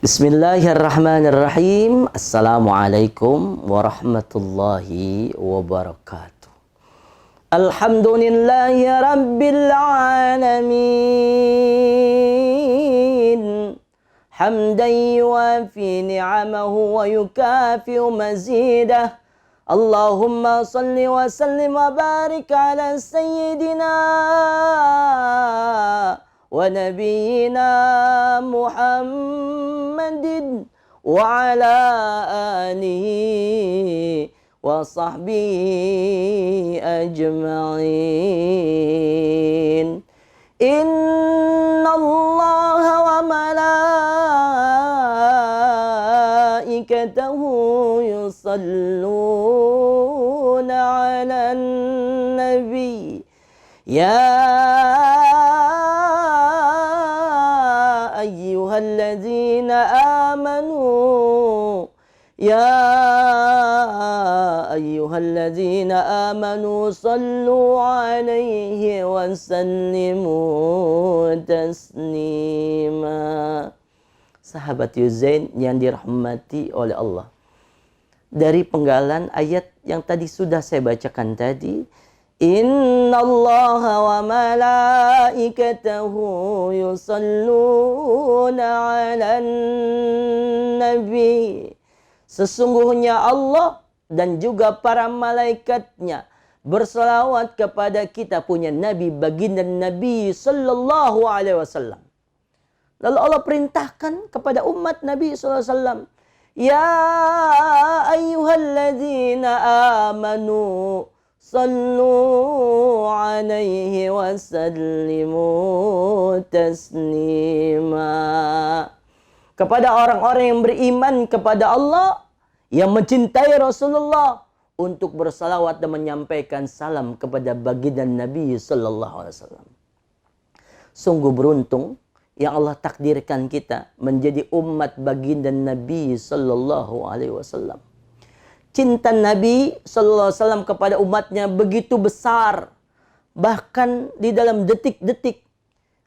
Bismillahirrahmanirrahim. Assalamualaikum warahmatullahi wabarakatuh. Alhamdulillahi rabbil alamin. Hamdan yuwafi ni'amahu wa yukafi mazidah. Allahumma salli wa sallim wa barik ala sayyidina wa nabiyyina Muhammadin wa ala alihi wa sahbihi ajma'in. Inna allaha wa malaikatahu yusalluna ala nabi. Ya ayyuhalladzina amanu sallu alaihi wa sallimu taslima. Sahabat Yuzain yang dirahmati oleh Allah, dari penggalan ayat yang tadi sudah saya bacakan tadi, Innallaha wa malaikatahu yusalluna 'alan nabi. Sesungguhnya Allah dan juga para malaikatnya berselawat kepada kita punya Nabi, baginda Nabi sallallahu alaihi wasallam. Lalu Allah perintahkan kepada umat Nabi sallallahu alaihi wasallam, Ya ayyuhalladzina amanu sallu alaihi wa sallimu taslima. Kepada orang-orang yang beriman kepada Allah, yang mencintai Rasulullah, untuk bersalawat dan menyampaikan salam kepada baginda Nabi sallallahu alaihi wasallam. Sungguh beruntung yang Allah takdirkan kita menjadi umat baginda Nabi sallallahu alaihi wasallam. Cinta Nabi sallallahu alaihi wasallam kepada umatnya begitu besar. Bahkan di dalam detik-detik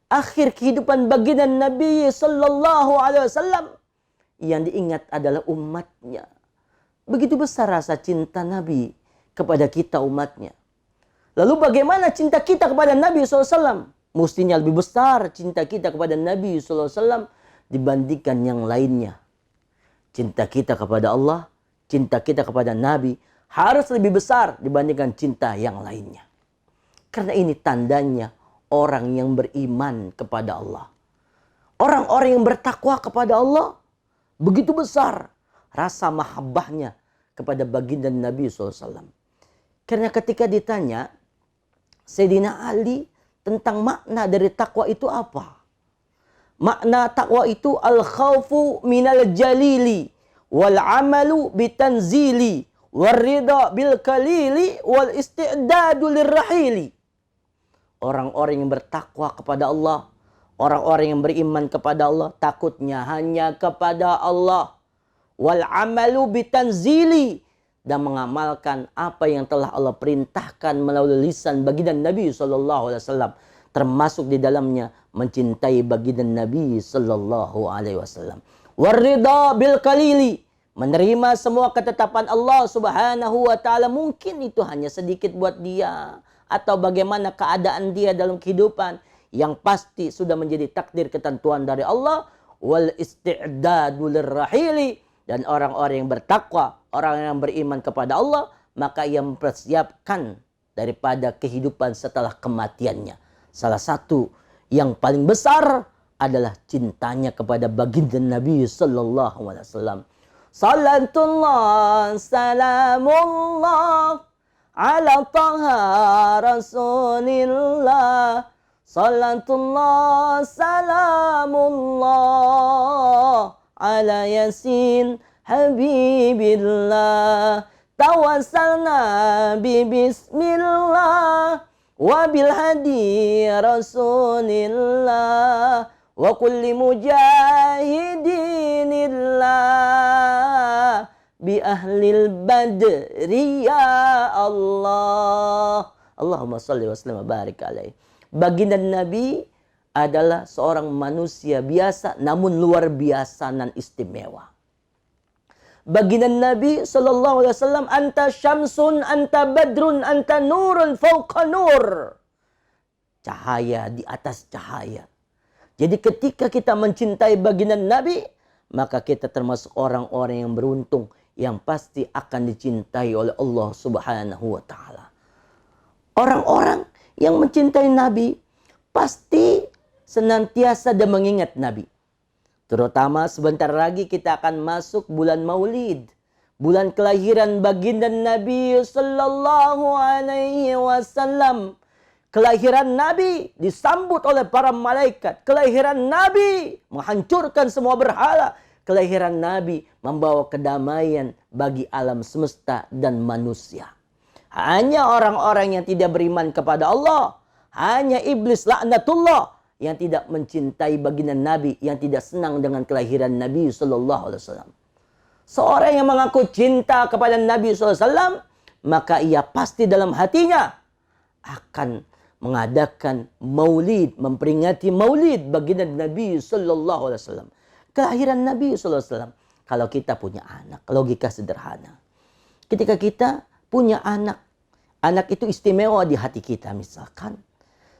akhir kehidupan baginda Nabi sallallahu alaihi wasallam, yang diingat adalah umatnya. Begitu besar rasa cinta Nabi kepada kita umatnya. Lalu bagaimana cinta kita kepada Nabi sallallahu alaihi wasallam? Mestinya lebih besar cinta kita kepada Nabi sallallahu alaihi wasallam dibandingkan yang lainnya. Cinta kita kepada Allah, cinta kita kepada Nabi harus lebih besar dibandingkan cinta yang lainnya. Karena ini tandanya orang yang beriman kepada Allah. Orang-orang yang bertakwa kepada Allah, begitu besar rasa mahabbahnya kepada baginda Nabi SAW. Karena ketika ditanya Sayyidina Ali tentang makna dari takwa itu apa? Makna takwa itu al-khawfu minal jalili wal amalu bitanzili wal ridha bil kalili wal isti'dadu lirrahili. Orang-orang yang bertakwa kepada Allah, orang-orang yang beriman kepada Allah, takutnya hanya kepada Allah. Wal amalu bitanzili, dan mengamalkan apa yang telah Allah perintahkan melalui lisan baginda Nabi sallallahu alaihi wasallam, termasuk di dalamnya mencintai baginda Nabi sallallahu alaihi wasallam. Warida bil kalili, menerima semua ketetapan Allah Subhanahu wa taala, mungkin itu hanya sedikit buat dia atau bagaimana keadaan dia dalam kehidupan, yang pasti sudah menjadi takdir ketentuan dari Allah. Wal isti'dadu lirrahili, dan orang-orang yang bertakwa, orang yang beriman kepada Allah, maka ia mempersiapkan daripada kehidupan setelah kematiannya. Salah satu yang paling besar adalah cintanya kepada baginda Nabi sallallahu alaihi wasallam. Salatullah salamullah ala taha rasulillah. Salatullah salamullah ala yasin habibillah. Tawassalna bi bismillah wa bil hadi rasulillah wa kulli mujahidinillah bi ahlil badri ya Allah. Allahumma salli wa sallim wa barik alaih. Baginda Nabi adalah seorang manusia biasa namun luar biasa dan istimewa. Baginda Nabi sallallahu alaihi wasallam, anta syamsun, anta badrun, anta nurun fauqa nur. Cahaya di atas cahaya. Jadi ketika kita mencintai baginda Nabi, maka kita termasuk orang-orang yang beruntung yang pasti akan dicintai oleh Allah Subhanahu wa taala. Orang-orang yang mencintai Nabi pasti senantiasa dan mengingat Nabi. Terutama sebentar lagi kita akan masuk bulan Maulid. Bulan kelahiran baginda Nabi sallallahu alaihi wasallam. Kelahiran Nabi disambut oleh para malaikat. Kelahiran Nabi menghancurkan semua berhala. Kelahiran Nabi membawa kedamaian bagi alam semesta dan manusia. Hanya orang-orang yang tidak beriman kepada Allah. Hanya iblis laknatullah yang tidak mencintai baginda Nabi, yang tidak senang dengan kelahiran Nabi sallallahu alaihi wasallam. Seorang yang mengaku cinta kepada Nabi sallallahu alaihi wasallam, maka ia pasti dalam hatinya akan mengadakan maulid, memperingati maulid baginda Nabi sallallahu alaihi wasallam. Kelahiran Nabi sallallahu alaihi wasallam. Kalau kita punya anak, logika sederhana. Ketika kita punya anak itu istimewa di hati kita misalkan.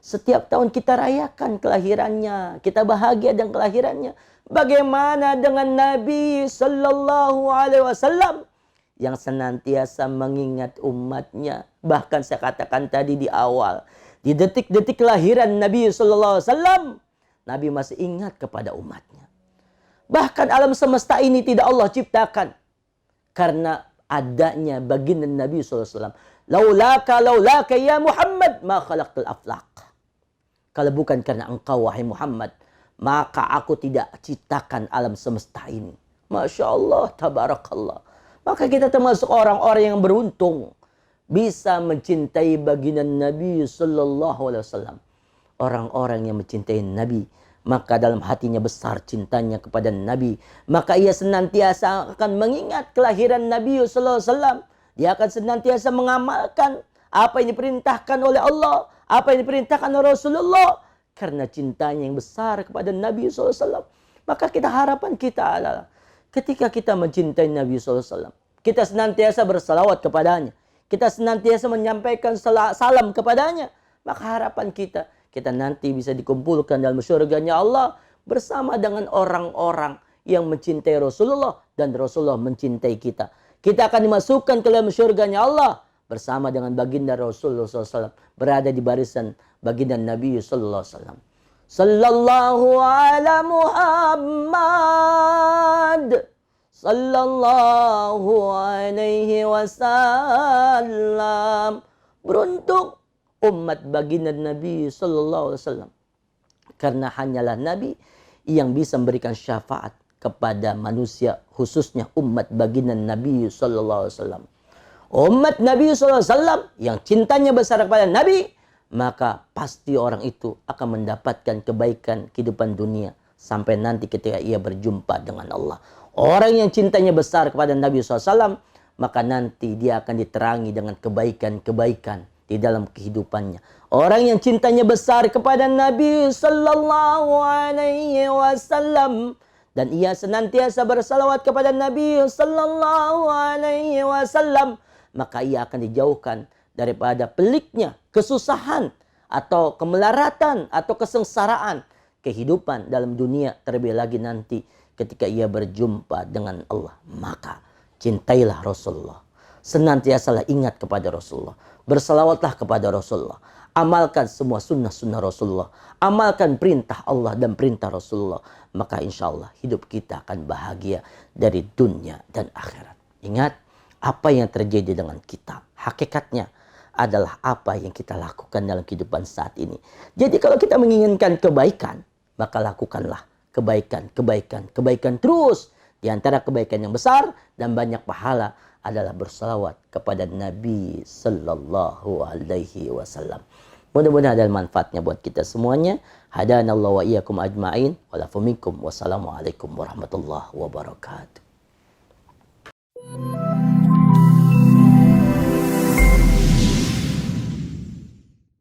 Setiap tahun kita rayakan kelahirannya. Kita bahagia dengan kelahirannya. Bagaimana dengan Nabi sallallahu alaihi wasallam yang senantiasa mengingat umatnya. Bahkan saya katakan tadi di awal. Di detik-detik kelahiran Nabi sallallahu alaihi wasallam, Nabi masih ingat kepada umatnya. Bahkan alam semesta ini tidak Allah ciptakan karena adanya baginda Nabi sallallahu alaihi wasallam. Laulaka ya Muhammad ma khalaqtul aflaq. Kalau bukan karena engkau wahai Muhammad, maka aku tidak ciptakan alam semesta ini. Masya Allah, tabarakallah. Maka kita termasuk orang-orang yang beruntung. Bisa mencintai baginda Nabi sallallahu alaihi wasallam. Orang-orang yang mencintai Nabi, maka dalam hatinya besar cintanya kepada Nabi. Maka ia senantiasa akan mengingat kelahiran Nabi sallallahu alaihi wasallam. Dia akan senantiasa mengamalkan apa yang diperintahkan oleh Allah, apa yang diperintahkan oleh Rasulullah. Karena cintanya yang besar kepada Nabi SAW. Maka harapan kita adalah ketika kita mencintai Nabi SAW, kita senantiasa bersalawat kepadanya. Kita senantiasa menyampaikan salam kepadanya. Maka harapan kita nanti bisa dikumpulkan dalam surganya Allah bersama dengan orang-orang yang mencintai Rasulullah dan Rasulullah mencintai kita. Kita akan dimasukkan ke dalam surganya Allah bersama dengan baginda Rasulullah SAW. Berada di barisan baginda Nabi SAW. Sallallahu ala Muhammad. Sallallahu alaihi wasallam. Beruntung umat baginda Nabi sallallahu alaihi wasallam. Karena hanyalah Nabi yang bisa memberikan syafaat kepada manusia, khususnya umat baginda Nabi sallallahu alaihi wasallam. Umat Nabi sallallahu alaihi wasallam yang cintanya besar kepada Nabi, maka pasti orang itu akan mendapatkan kebaikan kehidupan dunia sampai nanti ketika ia berjumpa dengan Allah. Orang yang cintanya besar kepada Nabi SAW, maka nanti dia akan diterangi dengan kebaikan-kebaikan di dalam kehidupannya. Orang yang cintanya besar kepada Nabi Sallallahu Alaihi Wasallam dan ia senantiasa bersalawat kepada Nabi Sallallahu Alaihi Wasallam, maka ia akan dijauhkan daripada peliknya kesusahan atau kemelaratan atau kesengsaraan kehidupan dalam dunia, terlebih lagi nanti ketika ia berjumpa dengan Allah. Maka cintailah Rasulullah. Senantiasalah ingat kepada Rasulullah. Bersalawatlah kepada Rasulullah. Amalkan semua sunnah-sunnah Rasulullah. Amalkan perintah Allah dan perintah Rasulullah. Maka insya Allah hidup kita akan bahagia dari dunia dan akhirat. Ingat, apa yang terjadi dengan kita hakikatnya adalah apa yang kita lakukan dalam kehidupan saat ini. Jadi kalau kita menginginkan kebaikan, maka lakukanlah kebaikan terus. Di antara kebaikan yang besar dan banyak pahala adalah bersalawat kepada Nabi Sallallahu Alaihi Wasallam. Mudah-mudahan ada manfaatnya buat kita semuanya. Hadanallahu wa iyyakum ajma'in. Walafumikum. Wassalamualaikum warahmatullahi wabarakatuh.